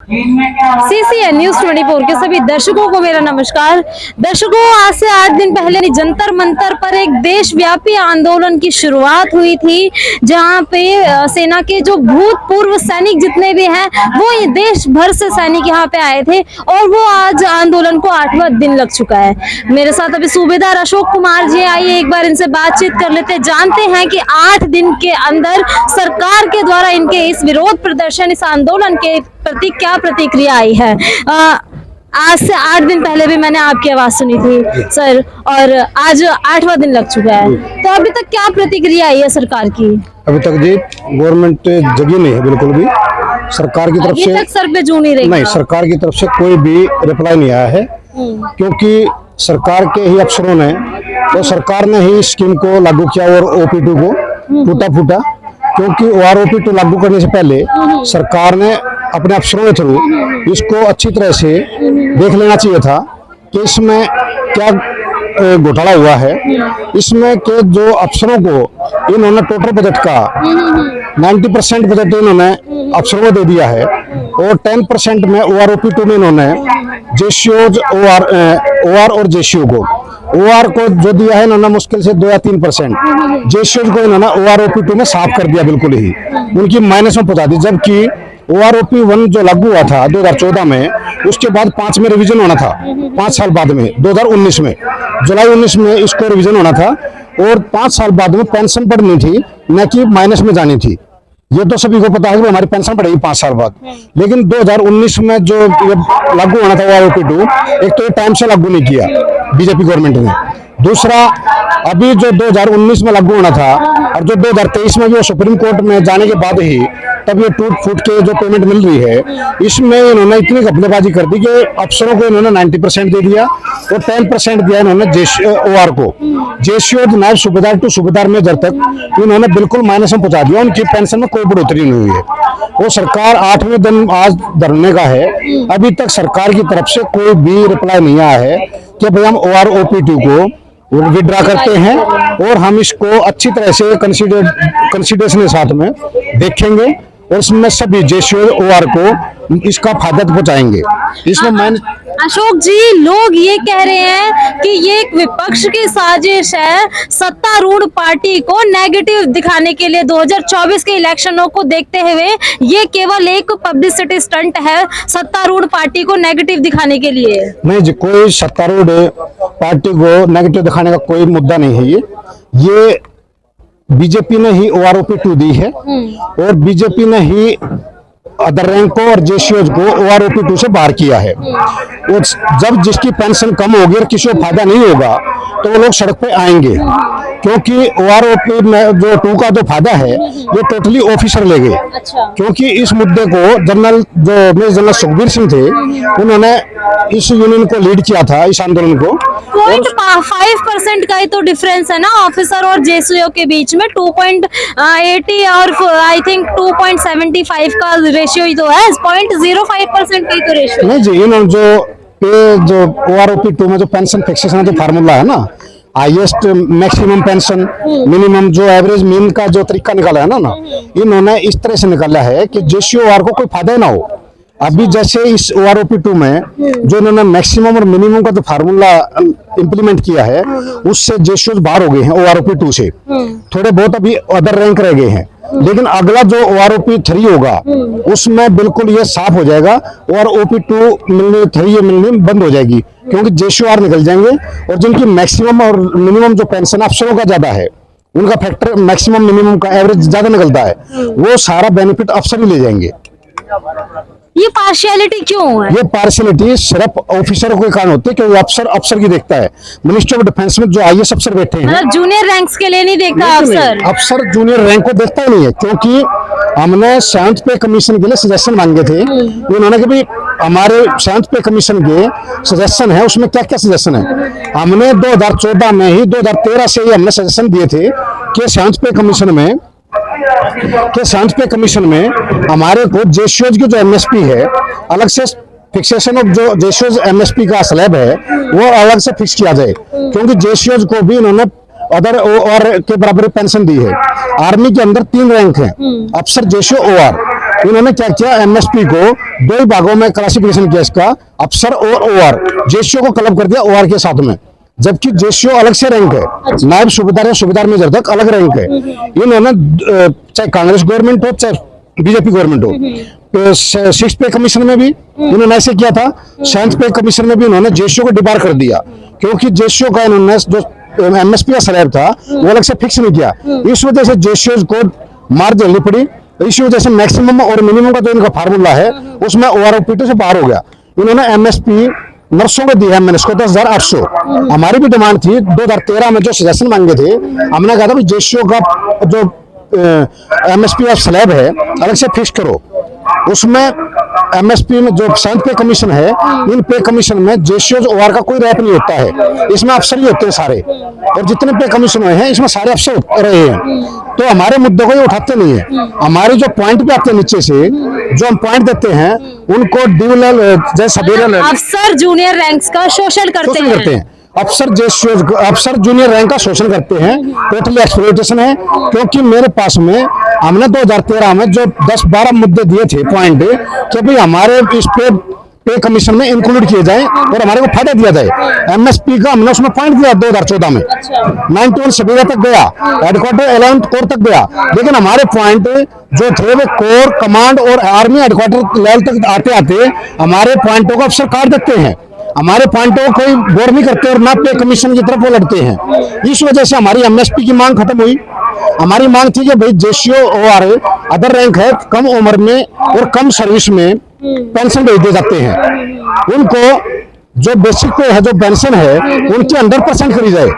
CCN news 24 के सभी दर्शकों को मेरा नमस्कार। दर्शकों, आज से 8 दिन पहले जंतर मंतर पर एक देशव्यापी आंदोलन की शुरुआत हुई थी, जहां पे सेना के जो भूतपूर्व सैनिक जितने भी हैं वो देश भर से सैनिक यहाँ पे आए थे और वो आज आंदोलन को 8वां दिन लग चुका है। मेरे साथ अभी सूबेदार अशोक कुमार जी, आइए एक बार इनसे बातचीत कर लेते, जानते हैं कि 8 दिन के अंदर सरकार के द्वारा इनके इस विरोध प्रदर्शन, इस आंदोलन के प्रति क्या प्रतिक्रिया आई है। आज से 8 दिन पहले भी मैंने आपकी आवाज सुनी थी सर, और आज 8वां दिन लग चुका है, तो अभी तक क्या प्रतिक्रिया आई है सरकार की? अभी तक जी गवर्नमेंट जगी नहीं है बिल्कुल भी। सरकार की तरफ से तक सर पे जू नहीं रही। नहीं, सरकार की तरफ से कोई भी रिप्लाई नहीं आया है, क्योंकि सरकार के ही अफसरों ने तो सरकार ने ही स्कीम को लागू किया और OP2 को टूटा फूटा, क्योंकि OROP2 लागू करने से पहले सरकार ने अपने अफसरों के थ्रू इसको अच्छी तरह से देख लेना चाहिए था कि इसमें क्या घोटाला हुआ है। इसमें के जो अफसरों को इन्होंने टोटल बजट का 90% बजट इन्होंने अफसरों को दे दिया है और 10% में OROP2 में इन्होंने जेसीओज OR और जेसीओ को OR को जो दिया है इन्होंने मुश्किल से 2 या 3%, जेसीओज को इन्होंने OROP2 में साफ कर दिया, बिल्कुल ही उनकी माइनस में पहुंचा दी। जबकि OROP1 जो लागू हुआ था 2014 में, उसके बाद 5 में रिवीजन होना था, 5 साल बाद में 2019 में, जुलाई 19 में इसको रिवीजन होना था और 5 साल बाद में पेंशन बढ़नी थी, न कि माइनस में जानी थी। ये तो सभी को पता है कि हमारी पेंशन बढ़ेगी 5 साल बाद। लेकिन 2019 में जो लागू होना था OROP2, एक तो ये टाइम से लागू नहीं किया बीजेपी गवर्नमेंट ने, दूसरा अभी जो 2019 में लागू होना था और जो 2023 में भी सुप्रीम कोर्ट में जाने के बाद ही तब ये टूट फूट के जो पेमेंट मिल रही है, इसमें इन्होंने इतनी घपलेबाजी कर दी कि अफसरों को इन्होंने 90% दे दिया और 10% दिया इन्होंने OR को। जेसीओ नायब सूबेदार टू सूबेदार मेजर तक इन्होंने बिल्कुल माइनस में पहुंचा दिया, उनकी पेंशन में कोई बढ़ोतरी नहीं हुई है। वो सरकार 8वें दिन आज धरने का है, अभी तक सरकार की तरफ से कोई भी रिप्लाई नहीं आया है कि भाई हम OROP2 को विड्रा करते हैं और हम इसको अच्छी तरह से कंसिडरेशन के साथ में देखेंगे और इसमें सभी जेसीओ OR को इसका फायदा पहुंचाएंगे। इसमें मैंने अशोक जी, लोग ये कह रहे हैं कि ये एक विपक्ष की साजिश है, सत्तारूढ़ पार्टी को नेगेटिव दिखाने के लिए 2024 के इलेक्शनों को देखते हुए ये केवल एक पब्लिसिटी स्टंट है सत्तारूढ़ पार्टी को नेगेटिव दिखाने के लिए। नहीं जी, कोई सत्तारूढ़ पार्टी को नेगेटिव दिखाने का कोई मुद्दा नहीं है। ये बीजेपी ने ही OROP2 दी है और बीजेपी ने ही अदर रैंक और जेसीओज को OROP2 से बाहर किया है। और जब जिसकी पेंशन कम होगी और किसी को फायदा नहीं होगा तो वो लोग सड़क पे आएंगे, क्योंकि OROP में जो 2 का जो फायदा है ये टोटली ऑफिसर ले गए। क्योंकि इस मुद्दे को मेजर जनरल सुखबीर सिंह थे, उन्होंने इस यूनियन को लीड किया था, इस आंदोलन को। 5% का ही तो डिफरेंस है ना ऑफिसर और जेसीओ के बीच में, 2.80 और आई थिंक 2.75 का रेशियो ही तो है, 0.05% का ही तो रेशियो। नहीं जी, इन्होंने जो OROP2 में जो पेंशन फिक्सेशन जो फार्मूला है ना, हाईएस्ट मैक्सिमम पेंशन मिनिमम जो एवरेज मीन का जो तरीका निकाला है ना, इन्होंने इस तरह से निकाला है कि जेसीओ OR को कोई फायदा ना हो। अभी जैसे इस OROP2 में जो इन्होंने मैक्सिमम और मिनिमम का जो फार्मूला इंप्लीमेंट किया है, उससे जेसीओ बाहर हो गए हैं OROP2 से, थोड़े बहुत अभी अदर रैंक रह गए हैं। लेकिन अगला जो OROP3 होगा उसमें बिल्कुल ये साफ हो जाएगा और OP2 मिलने 3 मिलने बंद हो जाएगी, क्योंकि जेसीओ OR निकल जाएंगे और जिनकी मैक्सिमम और मिनिमम जो पेंशन अफसरों का ज्यादा है, उनका फैक्टर मैक्सिमम मिनिमम का एवरेज ज्यादा निकलता है, वो सारा बेनिफिट अफसर ही ले जाएंगे। ये पार्शियलिटी क्यों है? ये पार्शियलिटी सिर्फ ऑफिसर के कारण होती है, क्योंकि अफसर की देखता है। मिनिस्ट्री ऑफ डिफेंस में जो IAS अफसर बैठे हैं, जूनियर रैंक्स के लिए नहीं देखता अफसर जूनियर रैंक को देखता ही नहीं है। क्योंकि हमने 7th पे कमीशन के लिए सजेशन मांगे थे, उन्होंने कि भाई हमारे 7th पे कमीशन के सजेशन है, उसमें क्या क्या सजेशन है। हमने 2014 में ही 2013 से ही हमने सजेशन दिए थे कि 7th पे कमीशन में हमारे को जेसीओज की जो MSP है अलग से फिक्सेशन ऑफ जो जेसीओज MSP का स्लैब है वो अलग से फिक्स किया जाए, क्योंकि जेसीओज को भी इन्होंने अदर और के बराबर पेंशन दी है। आर्मी के अंदर 3 रैंक हैं, अफसर, जेसीओ, OR। इन्होंने क्या किया, एमएसपी को दो ही भागों में क्लासिफिकेशन किया इसका, अफसर और ओआर। जेसीओ को क्लब कर दिया ओआर के साथ में, जबकि जेसीओ अलग से रैंक है, नायब सूबेदार या सूबेदार मेजर तक अलग रैंक है। इन्होंने चाहे कांग्रेस गवर्नमेंट हो चाहे बीजेपी गवर्नमेंट हो, 6 पे कमीशन में भी इन्होंने ऐसे किया था, 7 पे कमीशन में भी इन्होंने जेसीओ को डिबार कर दिया, क्योंकि जेसीओ का इन्होंने जो एमएसपी का स्लैब था वो अलग से फिक्स नहीं किया। इस वजह से जेसीओ को मार झेलनी पड़ी। इसी वजह से मैक्सिमम और मिनिमम का जो इनका फार्मूला है उसमें ओआरओपी से बाहर हो गया। इन्होंने एमएसपी नर्सों को दिया, मैंने इसको 10,800। हमारी भी डिमांड थी 2013 में जो सजेशन मांगे थे, हमने कहा था जेसीओ का जो एमएसपी का स्लैब है अलग से फिक्स करो। उसमें एमएसपी में जो 7 पे कमीशन है, इन पे कमीशन में जेसीओ ओआर का कोई रैप नहीं होता है, इसमें अफसर ही होते हैं सारे, और जितने पे कमीशन हुए हैं इसमें सारे अफसर रहे हैं। तो हमारे मुद्दों को ये उठाते नहीं है। हमारे जो पॉइंट पे आते हैं नीचे से, जो हम पॉइंट देते हैं उनको ड्यूल जैसे अफसर जूनियर रैंक्स का शोषण करते हैं। अफसर जूनियर रैंक का शोषण करते हैं, टोटली एक्सप्लॉइटेशन है। क्योंकि मेरे पास में हमने 2013 में जो 10-12 मुद्दे दिए थे पॉइंट, कि भाई हमारे इस पे कमीशन में इंक्लूड किए जाए और हमारे को फायदा दिया जाए। एमएसपी का हमने उसमें पॉइंट दिया 2014 में, 91 सबीरा तक गया, हेडक्वार्टर 11th कोर तक गया, लेकिन हमारे पॉइंट जो थे वो कोर, कमांड और आर्मी हेडक्वार्टर लेवल तक आते आते हमारे पॉइंटों को अफसर काट देते हैं। हमारे पॉइंटों को कोई गौर नहीं करते और ना पे कमीशन की तरफ वो लड़ते हैं। इस वजह से हमारी एमएसपी की मांग खत्म हुई। हमारी मांग थी कि भाई जेसीओ ओआर अदर रैंक है, कम उम्र में और कम सर्विस में पेंशन भेज दिए जाते हैं, उनको जो बेसिक पे है जो पेंशन है उनकी 100% करी जाए,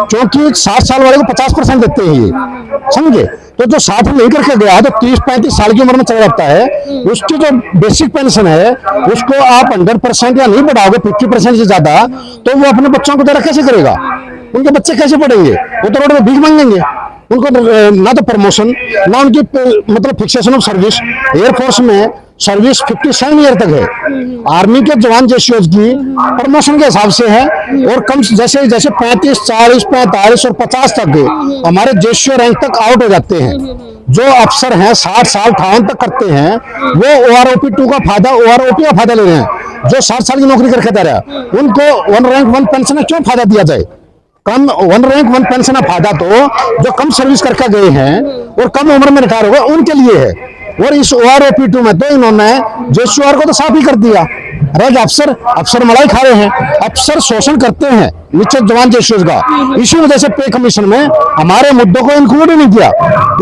क्योंकि 60 साल वाले को 50% देते हैं ये, समझे। तो जो 60 नहीं करके गया है तो 30-35 साल की उम्र में चला जाता है, उसकी जो बेसिक पेंशन है उसको आप 100% या नहीं बढ़ाओगे 50% से ज्यादा, तो वो अपने बच्चों को जरा कैसे करेगा, उनके बच्चे कैसे पढ़ेंगे, वो तो रोड में भीख मांगेंगे। उनको ना तो प्रमोशन ना उनकी मतलब फिक्सेशन ऑफ सर्विस। एयरफोर्स में सर्विस 57 ईयर तक है, आर्मी के जवान जेसीओज की प्रमोशन के हिसाब से है, और कम जैसे जैसे 35, 40, 45 और 50 तक हमारे जेसीओ रैंक तक आउट हो जाते हैं। जो अफसर हैं 60 साल 58 तक करते हैं वो ओआरओपी 2 का फायदा, ओआरओपी का फायदा ले रहे हैं। जो 60 साल की नौकरी करके दे रहा है उनको 1 रैंक 1 पेंशन क्यों फायदा दिया जाए। कम 1 रैंक 1 पेंशन का फायदा तो जो कम सर्विस करके गए हैं और कम उम्र में रिटायर हो गए उनके लिए है। और इस ओआरओपी 2 में तो इन्होंने जेसीओआर को तो साफ ही कर दिया। रह अफसर मलाई खा रहे हैं, अफसर शोषण करते हैं नीचे जवान जेसीओ का। इसी वजह से पे कमीशन में हमारे मुद्दों को इंक्लूड ही नहीं किया।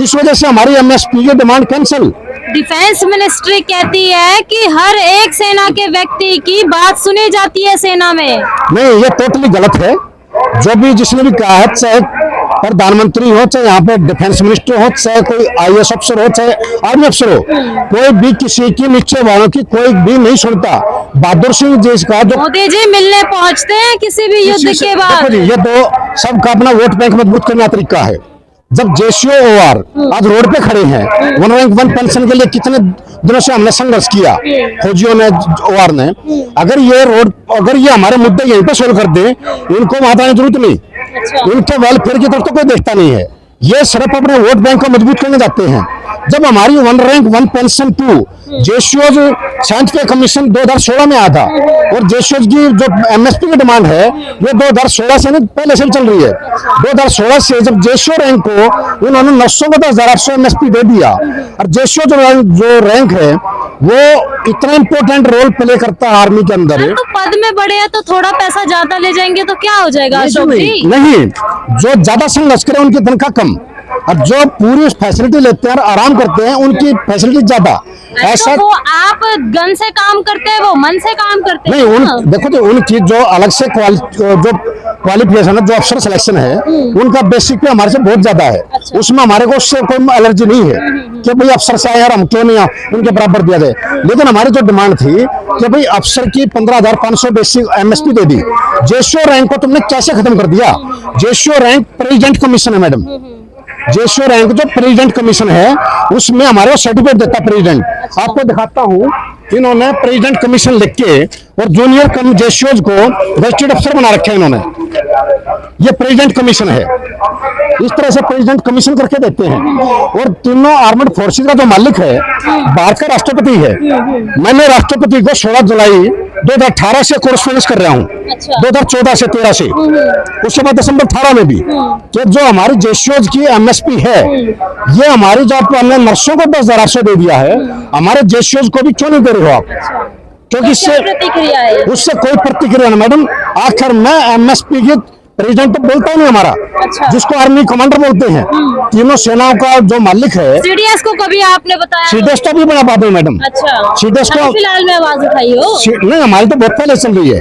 इस वजह से हमारी एमएसपी की डिमांड कैंसिल। डिफेंस मिनिस्ट्री कहती है कि हर एक सेना के व्यक्ति की बात सुनी जाती है सेना में। नहीं, ये टोटली गलत है। जो भी जिसने भी कहा है, चाहे प्रधानमंत्री हो, चाहे यहाँ पे डिफेंस मिनिस्टर हो, चाहे कोई आईएएस अफसर हो, चाहे आर्मी अफसर हो, कोई भी किसी की नीचे वालों की कोई भी नहीं सुनता। बहादुर सिंह जी का जो मोदी जी मिलने पहुंचते हैं किसी भी युद्ध के बाद। देखो जी, ये तो सबका अपना वोट बैंक मजबूत करने का तरीका है। जब जेसीओ ओआर आज रोड पे खड़े हैं, 1 रैंक 1 पेंशन के लिए कितने दिनों से हमने संघर्ष किया, फौजियों ने, ओआर ने। अगर ये हमारे मुद्दे यहीं पे सोल्व कर दे, इनको वहां जाने की जरूरत नहीं। इनके वेलफेयर की तरफ तो कोई देखता नहीं है, ये सिर्फ अपने वोट बैंक को मजबूत करने जाते हैं। जब हमारी 1 रैंक 1 पेंशन 2 जेसीओज 7 पे कमीशन 2016 में आया था, और जेसीओज की जो एमएसपी की डिमांड है ये 2016 से नहीं पहले से चल रही है। 2016 से जब जेसीओ रैंक को इन्होंने 900 को 10,800 एमएसपी दे दिया, और जेसीओ जो रैंक है वो इतना इंपॉर्टेंट रोल प्ले करता है आर्मी के अंदर। तो पद में बढ़े हैं तो थोड़ा पैसा ज्यादा ले जाएंगे तो क्या हो जाएगा अशोक जी? नहीं, जो ज्यादा संघर्ष करे उनकी तनख्वाह कम, और जो पूरी फैसिलिटी लेते हैं और आराम करते हैं उनकी फैसिलिटी ज्यादा। ऐसा तो वो आप गन से काम करते हैं, वो मन से काम करते हैं। नहीं, देखो तो उनकी जो अलग से जो क्वालिफिकेशन है, जो अफसर सिलेक्शन है, उनका बेसिक पे हमारे से बहुत ज्यादा है। उसमें हमारे को उससे कोई एलर्जी नहीं है कि भाई अफसर से आए यार हम क्यों नहीं उनके बराबर दिया जाए। लेकिन हमारी जो डिमांड थी कि भाई अफसर की 15,500 बेसिक एमएसपी दे दी, जेसीओ रैंक को तुमने कैसे खत्म कर दिया। जेसीओ रैंक प्रेसिडेंट कमीशन है मैडम, जेसीओ रैंक जो प्रेसिडेंट कमीशन है उसमें हमारे को सर्टिफिकेट देता प्रेसिडेंट। आपको दिखाता हूँ इन्होंने प्रेसिडेंट कमीशन लिख के और जूनियर कम जेसीओज को गजेटेड अफसर बना रखे हैं इन्होंने। ये प्रेसिडेंट कमीशन है, इस तरह से प्रेसिडेंट कमीशन करके देते हैं। और तीनों आर्मड फोर्सेज का जो मालिक है भारत का राष्ट्रपति है। मैंने राष्ट्रपति को 16 जुलाई 2018 से कोरेस्पॉन्डेंस कर रहा हूँ, 2014 से 13 से, उसके बाद दिसंबर 18 में भी, कि जो हमारी जेसीओज की एमएसपी है, ये हमारी जो हमने नर्सों को 10,800 दे दिया है, हमारे जेसीओज को भी क्यों नहीं दे रहे हो आप? क्योंकि इससे प्रतिक्रिया है, उससे कोई प्रतिक्रिया नहीं मैडम। आखिर में एमएसपी की प्रेसिडेंट तो बोलता ही नहीं हमारा, जिसको आर्मी कमांडर बोलते हैं, तीनों सेनाओं का जो मालिक है। सीडीएस को कभी आपने बताया? सीडीएस तो भी बना पाते हैं मैडम। अच्छा, सीडीएस को फिलहाल में आवाज उठाई हो? नहीं, हमारी तो बहुत पहले चल रही है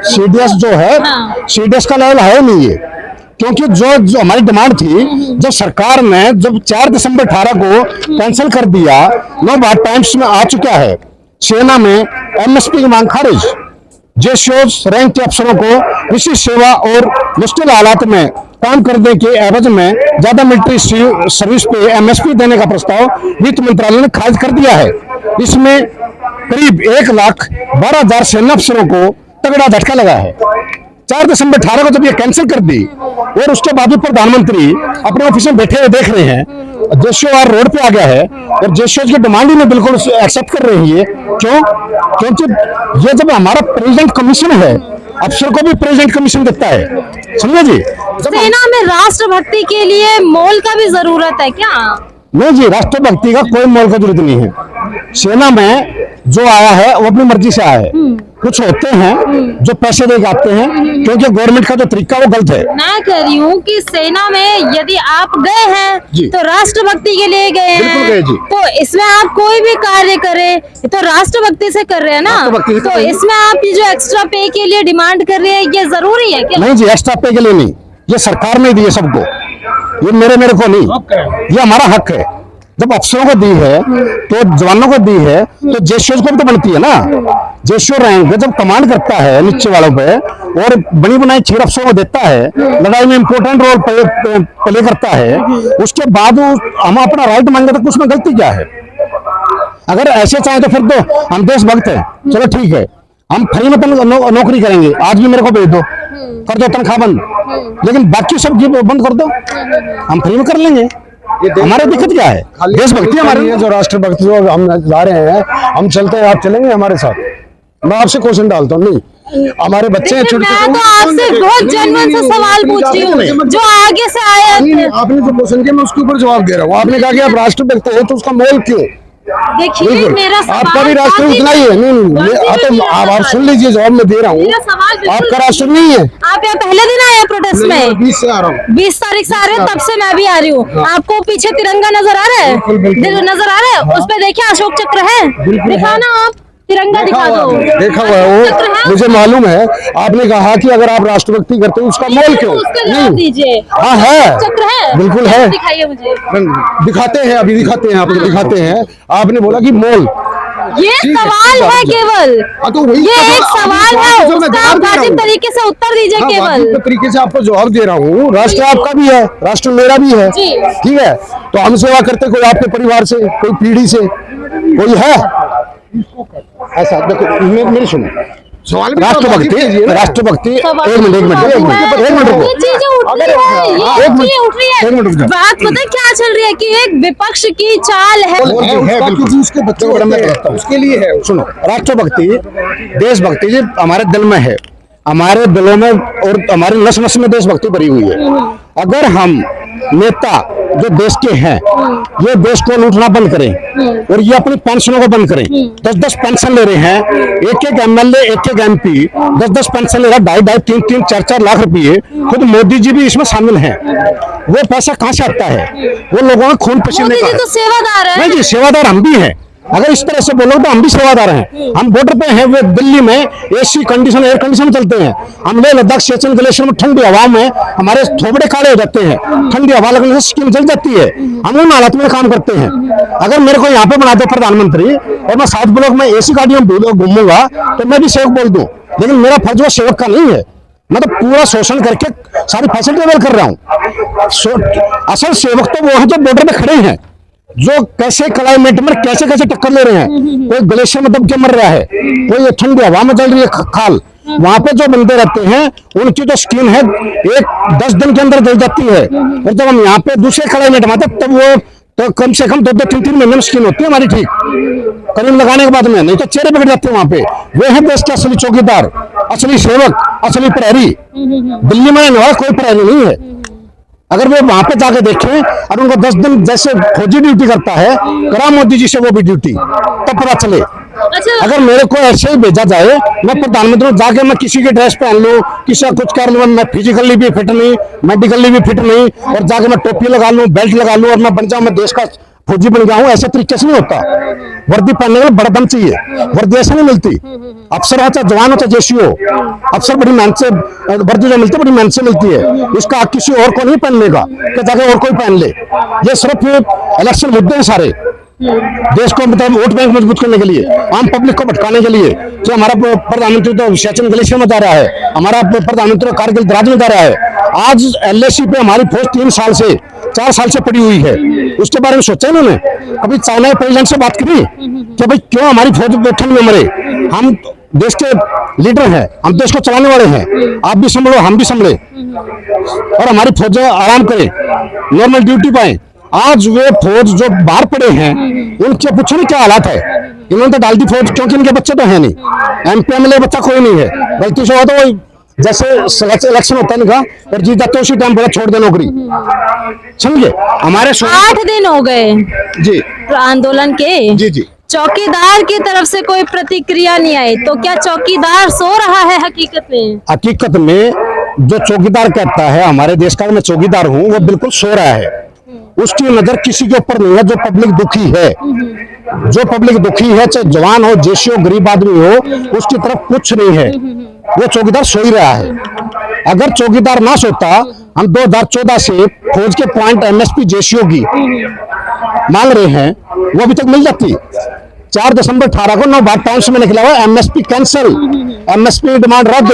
सीडीएस जो है। सीडीएस का लेवल है नहीं है, क्योंकि जो हमारी डिमांड थी, जब सरकार ने जब 4 दिसंबर 18 को कैंसिल कर दिया, नो बात टाइम्स में आ चुका है, सेना में एमएसपी की मांग खारिज। जेसीओज रैंक के अफसरों को विशेष सेवा और मुश्किल हालात में काम करने के एवज में ज्यादा मिलिट्री सर्विस पे एमएसपी देने का प्रस्ताव वित्त मंत्रालय ने खारिज कर दिया है। इसमें करीब 1,12,000 सेना अफसरों को तगड़ा झटका लगा है। 4 दिसंबर 18 को जब ये कैंसिल कर दी, और उसके बाद भी प्रधानमंत्री अपने ऑफिस में बैठे हुए देख रहे हैं, जेसीओ रोड पे आ गया है और जेसीओ की डिमांड ही नहीं बिल्कुल एक्सेप्ट कर रही है। क्यों? क्योंकि ये जब हमारा प्रेसिडेंट कमीशन है, अफसर को भी प्रेसिडेंट कमीशन देता है, समझे जी। सेना में राष्ट्रभक्ति के लिए मोल का भी जरूरत है क्या? नहीं जी, राष्ट्रभक्ति का कोई मोल का जरूरत नहीं है। सेना में जो आया है वो अपनी मर्जी से आया है। कुछ होते हैं जो पैसे दे के आते हैं, क्योंकि गवर्नमेंट का जो तरीका वो गलत है। मैं कह रही हूँ कि सेना में यदि आप गए हैं तो राष्ट्रभक्ति के लिए गए हैं, तो इसमें आप कोई भी कार्य करें तो राष्ट्रभक्ति से कर रहे हैं ना, तो इसमें आप ये जो एक्स्ट्रा पे के लिए डिमांड कर रहे हैं, ये जरूरी है क्या? नहीं जी, एक्स्ट्रा पे के लिए नहीं, ये सरकार ने दी है सबको, ये मेरे को नहीं, ये हमारा हक है। जब अफसरों को दी है तो जवानों को दी है, तो जेसीओ को भी तो बनती है ना। जेसीओ रैंक जब कमांड करता है नीचे वालों पे और बनी बनाई चीफ अफसरों को देता है, लड़ाई में इंपॉर्टेंट रोल प्ले करता है, उसके बाद हम अपना राइट मांगे तो उसमें गलती क्या है? अगर ऐसे चाहे तो फिर तो हम देशभक्त हैं, चलो ठीक है, हम फ्री में नौकरी करेंगे, आज भी मेरे को भेज दो, कर दो तनख्वाह बंद, लेकिन बाकी सब बंद कर दो, हम फ्री में कर लेंगे। हमारे दिक्कत क्या है? देशभक्ति हमारे, जो राष्ट्रभक्ति जो हम जा रहे हैं, हम चलते हैं, आप चलेंगे हमारे साथ? मैं आपसे क्वेश्चन डालता हूँ, नहीं हमारे बच्चे हैं छोटे छोटे। मैं तो आपसे बहुत जेन्युइन सा सवाल पूछ रही हूँ, जो आगे से आया। आपने जो क्वेश्चन किया मैं उसके ऊपर जवाब दे रहा हूँ। आपने कहा कि आप राष्ट्रभक्त हैं, तो उसका मोल क्यों? देखिए मेरा सवाल आपका भी राष्ट्र उतना ही है। नहीं, आप सुन लीजिए, जवाब मैं दे रहा हूँ। आपका राष्ट्र नहीं है। आप यहाँ पहले दिन आए प्रोटेस्ट में? 20 से आ रहा हूँ। 20 तारीख से आ रहे हैं, तब से मैं भी आ रही हूँ। आपको पीछे तिरंगा नजर आ रहा है? नजर आ रहा है? उस पे देखिए अशोक चक्र है, दिखाना आप तिरंगा दिखा दो। देखा हुआ है वो, मुझे मालूम है। आपने कहा कि अगर आप राष्ट्रभक्ति करते हो उसका मोल क्यों? दीजिए। हाँ है, चक्र है, बिल्कुल है, दिखाइए मुझे। दिखाते हैं, अभी दिखाते हैं, आपको दिखाते हैं। आपने बोला कि मोल, ये सवाल है केवल, ये एक सवाल है, उसका आप वाजिब तरीके से उत्तर दीजिए। केवल तरीके से आपको जवाब दे रहा हूँ। राष्ट्र आपका भी है, राष्ट्र मेरा भी है, ठीक है। तो हम सेवा करते, कोई आपके परिवार से, कोई पीढ़ी से, कोई है ऐसा? देखो मेरी सुनो, राष्ट्रभक्ति, राष्ट्रभक्ति, एक मिनट बात पता है क्या चल रही है कि एक विपक्ष की चाल है, उसके बच्चों को उसके लिए है। सुनो, राष्ट्रभक्ति, देशभक्ति जी हमारे दिल में है, हमारे दिलों में और हमारे नस नस में देशभक्ति भरी हुई है। अगर हम नेता जो देश के हैं, ये देश को लूटना बंद करें और ये अपनी पेंशनों को बंद करें, 10-10 पेंशन ले रहे हैं, एक एमएलए, एक एमपी 10-10 पेंशन ले रहा है, 2.5, 3-3, 4-4 लाख रुपए। खुद मोदी जी भी इसमें शामिल हैं। वो पैसा कहाँ से आता है? वो लोगों का खून पसीने का। तो सेवादार है। नहीं जी, सेवादार हम भी हैं। अगर इस तरह से बोलो तो हम भी सेवादार हैं। हम बॉर्डर पे हैं, वो दिल्ली में एसी कंडीशन, एयर कंडीशन चलते हैं। हम ले लद्दाख सियाचिन ग्लेशियर में ठंडी हवा में हमारे थोबड़े काले हो जाते हैं, ठंडी हवा लगने से स्किन जल जाती है। हम उन हालत में काम करते हैं। अगर मेरे को यहाँ पे बना दे प्रधानमंत्री और मैं 7 ब्लॉक में एसी गाड़ियों में घूमूंगा तो मैं भी सेवक बोल दूं, लेकिन मेरा फर्ज वो सेवक का नहीं है। मैं तो पूरा शोषण करके सारी फैसिलिटी अवेल कर रहा हूँ। असल सेवक तो वो है जो बॉर्डर पे खड़े हैं, जो कैसे क्लाइमेट में कैसे कैसे टक्कर ले रहे हैं। कोई ग्लेशियर में दब के मर रहा है, कोई ठंडी हवा में चल रही है खाल। वहां पे जो बंदे रहते हैं उनकी जो स्किन है 10 दिन के अंदर जल जाती है, और जब हम यहाँ पे दूसरे क्लाइमेट में आते तब वो तो कम से कम 2-3 महीने में स्किन होती है हमारी ठीक, क्रीम लगाने के बाद में, नहीं तो चेहरे बिगड़ जाते हैं वहां पे। वे है देश के असली चौकीदार, असली सेवक, असली प्रहरी। दिल्ली में नहीं, कोई प्रहरी नहीं है। अगर वो वहां पे जाके देखें और उनको 10 दिन जैसे फौजी ड्यूटी करता है, करा मोदी जी से वो भी ड्यूटी, तब पता चले। अच्छा, अगर मेरे को ऐसे ही भेजा जाए, मैं प्रधानमंत्री जाके मैं किसी की ड्रेस पहन लूं, किसी का कुछ कर लूं, मैं फिजिकली भी फिट नहीं, मेडिकली भी फिट नहीं, और जाके मैं टोपी लगा लूं, बेल्ट लगा लूं और मैं बन जाऊं, मैं देश का फौजी बन गया हूं, ऐसे तरीके से नहीं होता। वर्दी पहनने के लिए बड़ा दम चाहिए, वर्दी ऐसे नहीं मिलती। अफसर हो चाहे जवान हो चाहे जैसी हो, अफसर बड़ी मेहनत से वर्दी जो मिलती है, बड़ी मेहनत से मिलती है। इसका हक किसी और को नहीं पहनने का कि जाके और कोई पहन ले। ये सिर्फ इलेक्शन मुद्दे हैं सारे, देश को मतलब वोट बैंक मजबूत करने के लिए, आम पब्लिक को भटकाने के लिए। जो हमारा प्रधानमंत्री तो सियाचिन ग्लेशियर में जा रहा है, हमारा प्रधानमंत्री कारगिल द्राज में जा रहा है। आज LAC पे हमारी फौज 4 साल से पड़ी हुई है, उसके बारे में सोचा इन्होंने? कभी चाइना के प्रेसिडेंट से बात करी कि भाई क्यों हमारी फौज ठंड में मरे? हम देश के लीडर हैं, हम देश को चलाने वाले हैं, आप भी संभलो हम भी संभले, और हमारी फौज आराम करे, नॉर्मल ड्यूटी पाए। आज वे फौज जो बाहर पड़े हैं उनके पूछो नहीं क्या हालात है। इन्होंने तो डाल दी फौज, क्योंकि इनके बच्चे तो है नहीं, MP MLA बच्चा कोई नहीं है। गलती से हुआ तो वही जैसे इलेक्शन होता है इनका, और जीत जाते उसी टाइम बोला छोड़ दे नौकरी, समझे? हमारे 8 दिन हो गए जी आंदोलन के। जी चौकीदार की तरफ से कोई प्रतिक्रिया नहीं आई, तो क्या चौकीदार सो रहा है हकीकत में जो चौकीदार कहता है हमारे देश का मैं चौकीदार हूँ, वो बिल्कुल सो रहा है। उसकी नजर किसी के ऊपर नहीं है। जो पब्लिक दुखी है, जो पब्लिक दुखी है, चाहे जवान हो, जैसी हो, गरीब आदमी हो, उसकी तरफ कुछ नहीं है। वो चौकीदार सो ही रहा है। अगर चौकीदार ना सोता, हम 2014 से फौज के पॉइंट MSP JCO की मांग रहे हैं, वो अभी तक मिल जाती। 4 दिसंबर 18 को नवभारत टाइम्स में निकला हुआ MSP कैंसिल, MSP डिमांड रद्द,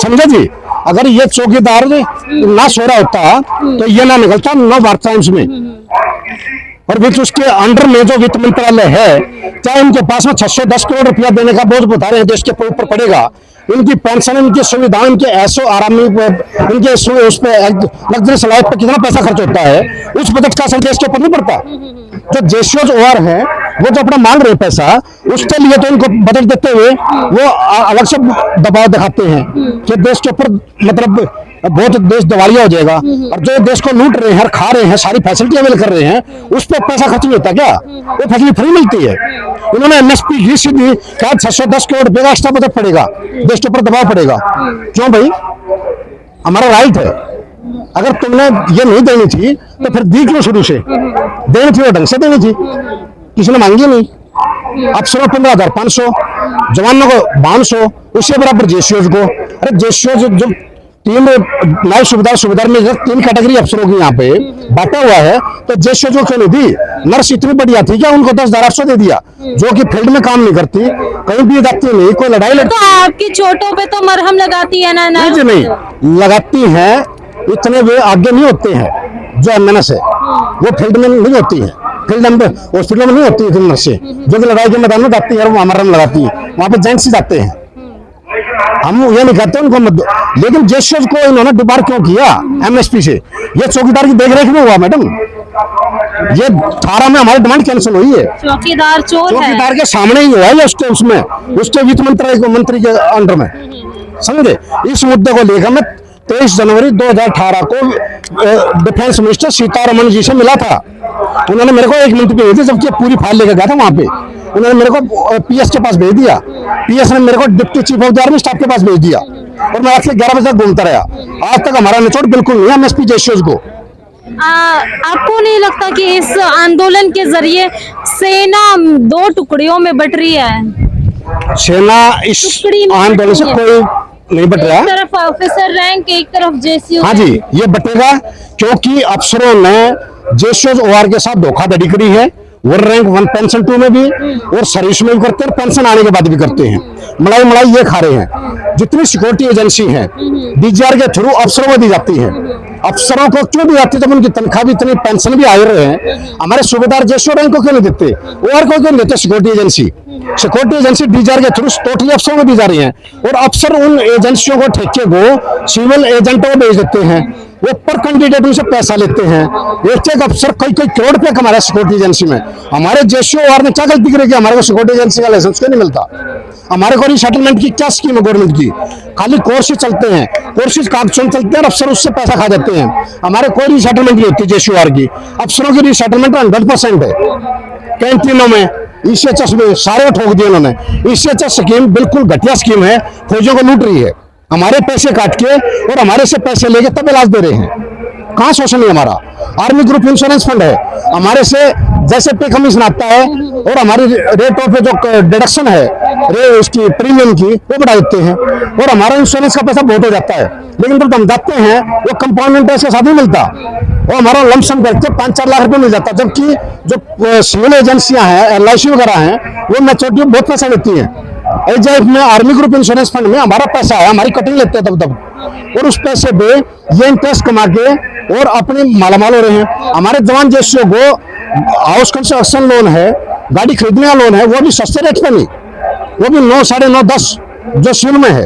समझे जी? अगर ये चौकीदार ना सो रहा होता तो ये ना निकलता नवभारत टाइम्स में। और वित्त उसके अंडर में जो वित्त मंत्रालय है, चाहे इनके पास में 610 करोड़ रुपया देने का बोझ बता रहे हैं देश के ऊपर पड़ेगा। इनकी पेंशन, इनकी सुविधा, इनके ऐसो आरामी, इनके उस पे लग्जरी लाइफ पे कितना पैसा खर्च होता है, उस बजट का असर देश के ऊपर नहीं पड़ता। जो JCO OR है वो जो अपना मांग रहे पैसा, उसके लिए तो इनको बजट देते हुए वो अलग से दबाव दिखाते हैं कि देश के ऊपर मतलब बहुत देश दिवालिया हो जाएगा। और जो देश को लूट रहे हैं, खा रहे हैं, सारी फैसिलिटी अवेल कर रहे हैं, उस पर पैसा खर्च नहीं होता क्या? वो फैसिलिटी फ्री मिलती है। इन्होंने MSP की सीधी क्या 610 करोड़ रुपए का एक्स्ट्रा बजट पड़ेगा, देश के ऊपर दबाव पड़ेगा। क्यों भाई? हमारा राइट है। अगर तुमने ये नहीं देनी थी तो फिर दी क्यों? शुरू से देनी थी, वो ढंग से देनी थी, किसी ने मांगी नहीं। अफसरों 15,500, जवानों को 500, उससे बराबर JCO को। अरे JCO जो 3 न्याय सुविधा में 3 कैटेगरी अफसरों की यहाँ पे बांटा हुआ है, तो JCO को क्यों नहीं दी? नर्स इतनी बढ़िया थी क्या, उनको 10,800 दे दिया, जो कि फील्ड में काम नहीं करती, कहीं भी जाती नहीं, कोई लड़ाई लड़ती। तो आपकी चोटों पे तो मरहम लगाती है ना? नहीं लगाती है, इतने वे आगे नहीं होते हैं जो MNS है, वो फील्ड में नहीं होती है, फील्ड में हॉस्पिटल में नहीं होती है नर्सें, जो कि लड़ाई के मैदान में जाती है और वो मरहम लगाती है, वहां पे जेंट्स ही जाते हैं। हम ये नहीं कहते उनको मत दो, लेकिन JCO को इन्होंने डिबार क्यों किया MSP से? ये चौकीदार की देखरेख में हुआ मैडम। ये 18 में हमारी डिमांड कैंसिल हुई है। चौकीदार चोर है, चौकीदार के सामने ही हुआ है, उसके वित्त मंत्री के अंडर में, समझे? इस मुद्दे को लेकर मैं 23 जनवरी 2018 को डिफेंस मिनिस्टर सीतारमण जी से मिला था। उन्होंने मेरे को 1 मिनट भी नहीं दी, जबकि पूरी फाइल लेकर गया था वहां पे। उन्होंने मेरे को PS के पास भेज दिया, PS ने मेरे को deputy chief of the army staff के पास भेज दिया, और मैं रात के 11 बजे तक घूमता रहा। आज तक हमारा निचोड़ बिल्कुल नहीं है MSP JCO को। आपको नहीं लगता कि इस आंदोलन के जरिए सेना 2 टुकड़ियों में बट रही है? सेना इस आंदोलन से कोई नहीं बट रहा। एक तरफ ऑफिसर रैंक, एक तरफ JCO। हाँ जी, ये बटेगा, क्योंकि अफसरों ने JCO OR के साथ धोखाधड़ी करी है। वो रैंक 1 पेंशन 2 में भी और सर्विस में भी करते हैं, पेंशन आने के बाद भी करते हैं। मलाई ये खा रहे हैं। जितनी सिक्योरिटी एजेंसी है DGR के थ्रू अफसरों को दी जाती है, अफसरों को क्यों दी जाती है जब उनकी तनख्वाह भी इतनी, पेंशन भी हायर है? हमारे सूबेदार जेसो रैंक को क्यों नहीं देते? और को क्यों नहीं देते? सिक्योरिटी एजेंसी डीजीआर के थ्रू टोटली अफसरों को दी जा रही है, और अफसर उन एजेंसियों को, ठेके को सिविल एजेंटों को भेज देते हैं, वो पर कैंडिडेट उनसे पैसा लेते हैं। एक अफसर कई करोड़ रुपए कमा रहा है सिक्योरिटी एजेंसी में। हमारे जेसीओ ने क्या गलती करी कि हमारे को सिक्योरिटी एजेंसी का लाइसेंस क्यों नहीं मिलता? हमारे को रिसेटलमेंट की क्या स्कीम है गवर्नमेंट की? खाली कोर्सेज चलते हैं, कोर्सेज कागजों में चलते हैं, और अफसर उससे पैसा खा जाते हैं। हमारे कोई रिसेटलमेंट नहीं होती जेसीओ की। अफसरों की रिसेटलमेंट 100% है। कैंटीनों में, ECHS में सारे ठोक दिए उन्होंने। ECHS स्कीम बिल्कुल घटिया स्कीम है, फौजियों को लूट रही है, हमारे पैसे काट के और हमारे से पैसे लेके तब इलाज दे रहे हैं। कहाँ शोषण है हमारा? आर्मी ग्रुप इंश्योरेंस फंड है, हमारे से जैसे पे कमीशन आता है और हमारी रेट ऑफ जो डिडक्शन है उसकी प्रीमियम की, वो बढ़ा देते हैं, और हमारा इंश्योरेंस का पैसा बहुत हो जाता है। लेकिन जब हम जाते हैं वो कंपाउंड इंटरेस्ट के साथ नहीं मिलता, वो हमारा लमसम करके 5-4 लाख रुपए मिल जाता, जबकि जो सिविल एजेंसियां हैं, LIC वगैरह हैं, वो मैच्योरिटी में बहुत पैसा लेती हैं। एजेंट में, आर्मी ग्रुप इंश्योरेंस फंड में हमारा पैसा है, हमारी कटिंग लेते हैं तब, और उस पैसे पे ये इंटरेस्ट कमा के और अपने मालामाल हो रहे हैं। हमारे जवान जेसीओ को हाउस कंस्ट्रक्शन लोन है, गाड़ी खरीदने का लोन है, वो भी सस्ते रेट पे नहीं, वो भी 9, 9.5, 10 जो सिविल में है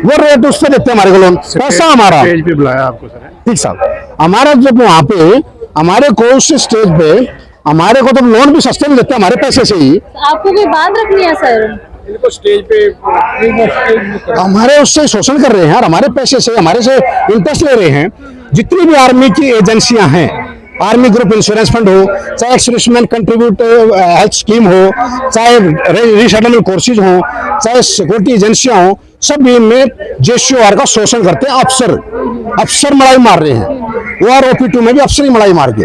वो रेट उस पर देते हैं हमारे को लोन। पैसा हमारा स्टेज पे बुलाया आपको सर? ठीक साहब, हमारा जब वहाँ पे हमारे को उस स्टेज पे हमारे को तो लोन भी सस्ते में देते हैं हमारे पैसे से ही। आपको कोई बात रखनी है सर? इनको स्टेज पे हमारे उससे शोषण कर रहे हैं और हमारे पैसे से, हमारे से इंटरेस्ट ले रहे हैं। जितनी भी आर्मी की एजेंसियां हैं, आर्मी ग्रुप इंश्योरेंस फंड हो, चाहे एक्सरिशमेंट कंट्रीब्यूट हेल्थ स्कीम हो, चाहे रिसेटलमेंट कोर्सेज हो, चाहे सिक्योरिटी एजेंसियां हो, सभी में जेसीओ का शोषण करते हैं। अफसर मलाई मार रहे हैं, OR OP2 में भी अफसर ही मलाई मार के,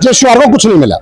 जेसीओ को कुछ नहीं मिला।